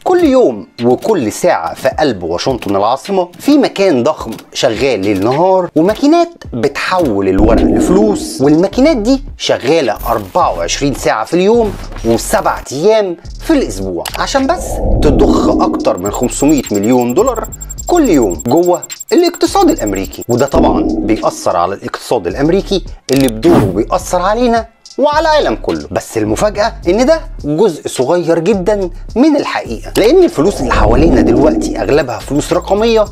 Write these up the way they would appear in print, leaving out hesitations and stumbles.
كل يوم وكل ساعة في قلب واشنطن العاصمة في مكان ضخم شغال ليل نهار، وماكينات بتحول الورق لفلوس، والماكينات دي شغالة 24 ساعة في اليوم و7 أيام في الأسبوع عشان بس تضخ أكتر من 500 مليون دولار كل يوم جوه الاقتصاد الأمريكي. وده طبعا بيأثر على الاقتصاد الأمريكي اللي بدوره بيأثر علينا وعلى العالم كله. بس المفاجأة ان ده جزء صغير جدا من الحقيقة، لان الفلوس اللي حوالينا دلوقتي اغلبها فلوس رقمية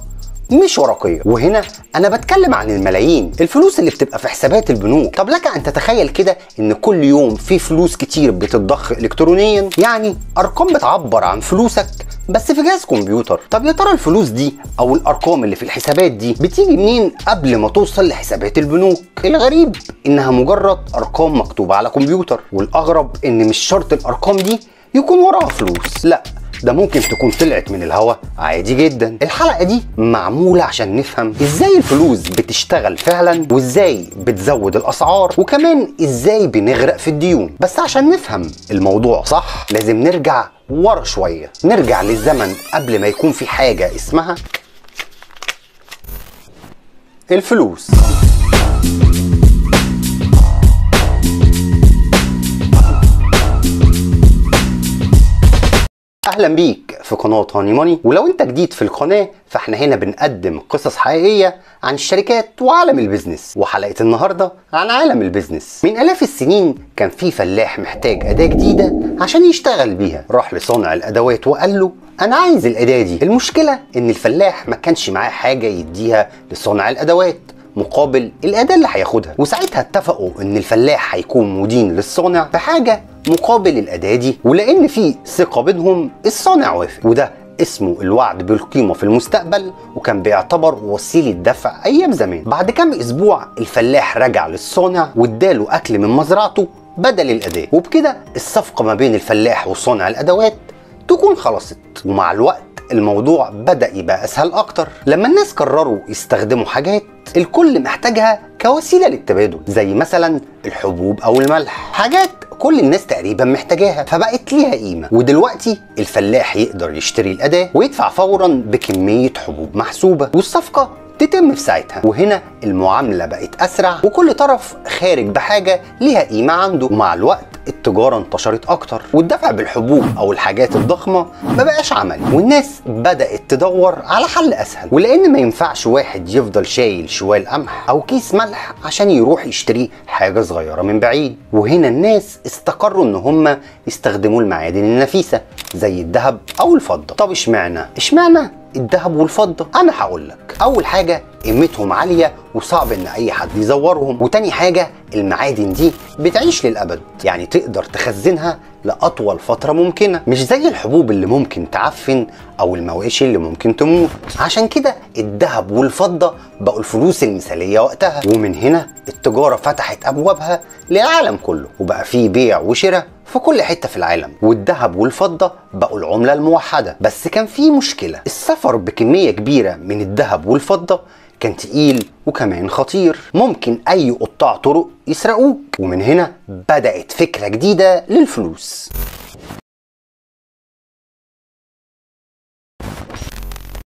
مش ورقية. وهنا انا بتكلم عن الملايين، الفلوس اللي بتبقى في حسابات البنوك. طب لك ان تتخيل كده ان كل يوم في فلوس كتير بتتضخ الكترونيا، يعني ارقام بتعبر عن فلوسك بس في جهاز كمبيوتر. طب يا ترى الفلوس دي او الارقام اللي في الحسابات دي بتيجي منين قبل ما توصل لحسابات البنوك؟ الغريب انها مجرد ارقام مكتوبة على كمبيوتر، والاغرب ان مش شرط الارقام دي يكون وراها فلوس، لا ده ممكن تكون طلعت من الهواء عادي جدا. الحلقة دي معمولة عشان نفهم ازاي الفلوس بتشتغل فعلا، وازاي بتزود الاسعار، وكمان ازاي بنغرق في الديون. بس عشان نفهم الموضوع صح لازم نرجع ورا شوية، نرجع للزمن قبل ما يكون في حاجة اسمها الفلوس. اهلا بيك في قناة هاني ماني، ولو انت جديد في القناة فاحنا هنا بنقدم قصص حقيقية عن الشركات وعالم البيزنس. وحلقة النهاردة عن عالم البيزنس. من آلاف السنين كان في فلاح محتاج أداة جديدة عشان يشتغل بيها، راح لصانع الأدوات وقال له أنا عايز الأداة دي. المشكلة إن الفلاح ما كانش معاه حاجة يديها لصانع الأدوات مقابل الأداة اللي هياخدها، وساعتها اتفقوا إن الفلاح هيكون مدين للصانع بحاجة مقابل الأداة دي، ولأن في ثقة بينهم الصانع وافق. وده اسمه الوعد بالقيمة في المستقبل، وكان بيعتبر وسيلة دفع أيام زمان. بعد كام أسبوع الفلاح رجع للصانع واداله أكل من مزرعته بدل الأداة، وبكده الصفقة ما بين الفلاح وصانع الأدوات تكون خلصت. ومع الوقت الموضوع بدأ يبقى أسهل أكتر لما الناس قرروا يستخدموا حاجات الكل محتاجها كوسيلة للتبادل، زي مثلا الحبوب أو الملح، حاجات كل الناس تقريبا محتاجاها فبقت ليها قيمة. ودلوقتي الفلاح يقدر يشتري الأداة ويدفع فورا بكمية حبوب محسوبة، والصفقة تتم في ساعتها. وهنا المعاملة بقت أسرع وكل طرف خارج بحاجة ليها قيمة عنده. ومع الوقت التجارة انتشرت أكتر، والدفع بالحبوب أو الحاجات الضخمة ما بقاش عملي، والناس بدأت تدور على حل أسهل. ولأن ما ينفعش واحد يفضل شايل شوال قمح أو كيس ملح عشان يروح يشتري حاجة صغيرة من بعيد، وهنا الناس استقروا إن هم يستخدموا المعادن النفيسة زي الذهب أو الفضة. طب اشمعنى الذهب والفضة؟ أنا هقول لك. أول حاجة قيمتهم عالية وصعب إن أي حد يزورهم، وتاني حاجة المعادن دي بتعيش للأبد، يعني تقدر تخزنها لأطول فترة ممكنة، مش زي الحبوب اللي ممكن تعفن أو المواشي اللي ممكن تموت. عشان كده الذهب والفضة بقوا الفلوس المثالية وقتها، ومن هنا التجارة فتحت أبوابها للعالم كله، وبقى فيه بيع وشراء في كل حتة في العالم، والذهب والفضة بقوا العملة الموحدة. بس كان في مشكلة، السفر بكمية كبيرة من الذهب والفضة كان تقيل وكمان خطير، ممكن أي قطاع طرق يسرقوك. ومن هنا بدأت فكرة جديدة للفلوس.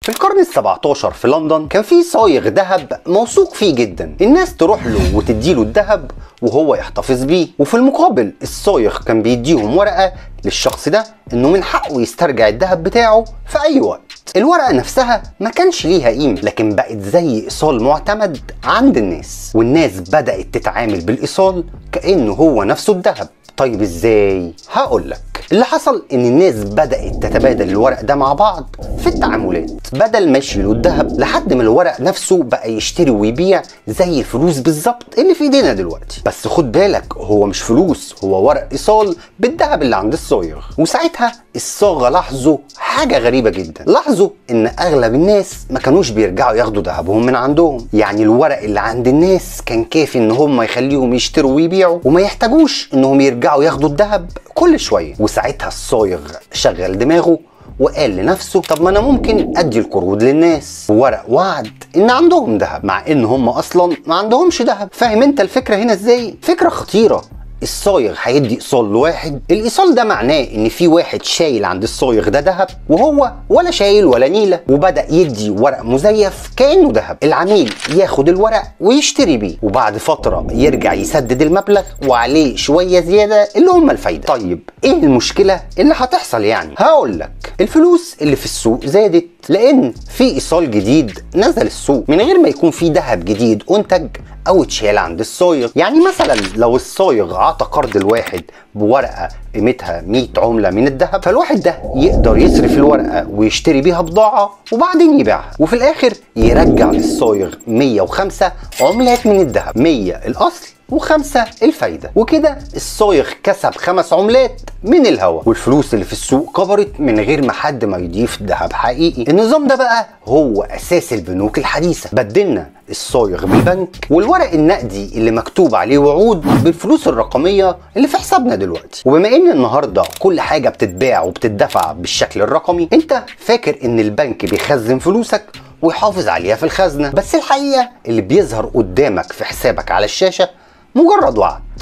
في القرن ال17 في لندن كان في صايغ ذهب موثوق فيه جدا، الناس تروح له وتديله الذهب وهو يحتفظ بيه، وفي المقابل الصايغ كان بيديهم ورقة للشخص ده انه من حقه يسترجع الذهب بتاعه في اي وقت. الورقة نفسها ما كانش ليها قيمة، لكن بقت زي ايصال معتمد عند الناس، والناس بدأت تتعامل بالايصال كأنه هو نفسه الذهب. طيب ازاي؟ هقول لك. اللي حصل ان الناس بدأت تتبادل الورق ده مع بعض في التعاملات، بدل ما يشيلوا الذهب، لحد ما الورق نفسه بقى يشتري ويبيع زي الفلوس بالظبط اللي في ايدينا دلوقتي. بس خد بالك، هو مش فلوس، هو ورق ايصال بالذهب اللي عند الصايغ. وساعتها الصاغة لاحظوا حاجة غريبة جدا، لاحظوا ان اغلب الناس ما كانوش بيرجعوا ياخدوا ذهبهم من عندهم، يعني الورق اللي عند الناس كان كافي ان هم يخليهم يشتروا ويبيعوا وما يحتاجوش انهم يرجعوا ياخدوا الذهب كل شوية. وساعتها الصايغ شغل دماغه وقال لنفسه طب ما انا ممكن ادي القروض للناس ورق وعد ان عندهم ذهب، مع ان هم اصلا ما عندهمش ذهب. فاهم انت الفكرة هنا ازاي؟ فكرة خطيرة الصايغ هيدي ايصال لواحد، الايصال ده معناه ان في واحد شايل عند الصايغ ده ذهب وهو ولا شايل ولا نيله، وبدا يدي ورق مزيف كانه ذهب. العميل ياخد الورق ويشتري بيه، وبعد فتره يرجع يسدد المبلغ وعليه شويه زياده اللي هم الفايده. طيب ايه المشكله اللي هتحصل يعني؟ هقول لك، الفلوس اللي في السوق زادت لان في ايصال جديد نزل السوق من غير ما يكون في ذهب جديد انتج او اتشال عند الصايغ. يعني مثلا لو الصايغ عطى قرض الواحد بورقه قيمتها 100 عمله من الذهب، فالواحد ده يقدر يصرف الورقه ويشتري بيها بضاعه وبعدين يبيعها، وفي الاخر يرجع للصايغ 105 عملات من الذهب، 100 الاصل و5 الفايدة، وكده الصايغ كسب 5 عملات من الهوا، والفلوس اللي في السوق كبرت من غير ما حد ما يضيف ذهب حقيقي. النظام ده بقى هو اساس البنوك الحديثة. بدلنا الصايغ بالبنك، والورق النقدي اللي مكتوب عليه وعود بالفلوس الرقمية اللي في حسابنا دلوقتي. وبما ان النهاردة كل حاجة بتتباع وبتدفع بالشكل الرقمي، انت فاكر ان البنك بيخزن فلوسك ويحافظ عليها في الخزنة، بس الحقيقة اللي بيظهر قدامك في حسابك على الشاشة مجرد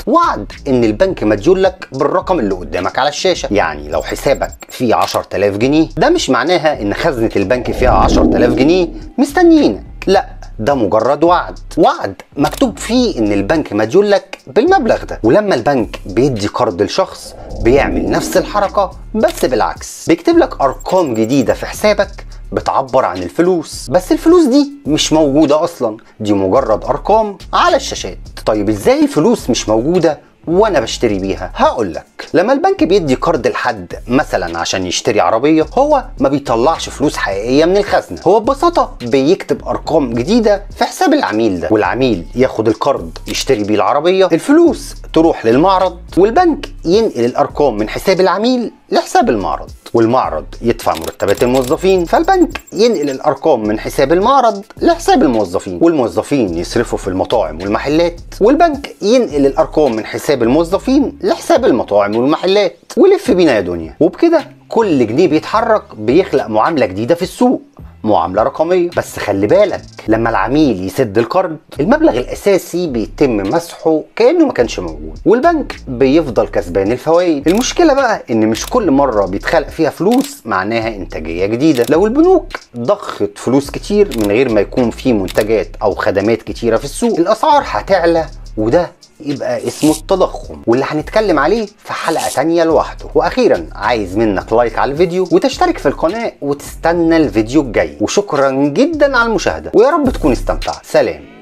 وعد ان البنك مديون لك بالرقم اللي قدامك على الشاشة. يعني لو حسابك فيه 10000 جنيه، ده مش معناها ان خزنة البنك فيها 10000 جنيه مستنيينك، لا، ده مجرد وعد مكتوب فيه ان البنك مديون لك بالمبلغ ده. ولما البنك بيدي قرض لشخص بيعمل نفس الحركة بس بالعكس، بيكتب لك ارقام جديدة في حسابك بتعبر عن الفلوس، بس الفلوس دي مش موجودة اصلا، دي مجرد ارقام على الشاشات. طيب ازاي الفلوس مش موجودة وانا بشتري بيها؟ هقول لك، لما البنك بيدي قرض لحد مثلا عشان يشتري عربية، هو ما بيطلعش فلوس حقيقية من الخزنة، هو ببساطة بيكتب ارقام جديدة في حساب العميل ده، والعميل ياخد القرض يشتري بيه العربية، الفلوس تروح للمعرض، والبنك ينقل الارقام من حساب العميل لحساب المعرض، والمعرض يدفع مرتبات الموظفين، فالبنك ينقل الارقام من حساب المعرض لحساب الموظفين، والموظفين يصرفوا في المطاعم والمحلات، والبنك ينقل الارقام من حساب الموظفين لحساب المطاعم والمحلات، ولف بينا يا دنيا. وبكده كل جنيه بيتحرك بيخلق معاملة جديدة في السوق، معاملة رقمية. بس خلي بالك، لما العميل يسد القرض، المبلغ الأساسي بيتم مسحه كأنه ما كانش موجود، والبنك بيفضل كسبان الفوائد. المشكلة بقى إن مش كل مرة بيتخلق فيها فلوس معناها إنتاجية جديدة. لو البنوك ضخت فلوس كتير من غير ما يكون في منتجات أو خدمات كتيرة في السوق، الأسعار هتعلى، وده يبقى اسمه التضخم، واللي هنتكلم عليه في حلقة تانية لوحده. واخيرا عايز منك لايك على الفيديو وتشترك في القناة وتستنى الفيديو الجاي، وشكرا جدا على المشاهدة، ويا رب تكون استمتعت. سلام.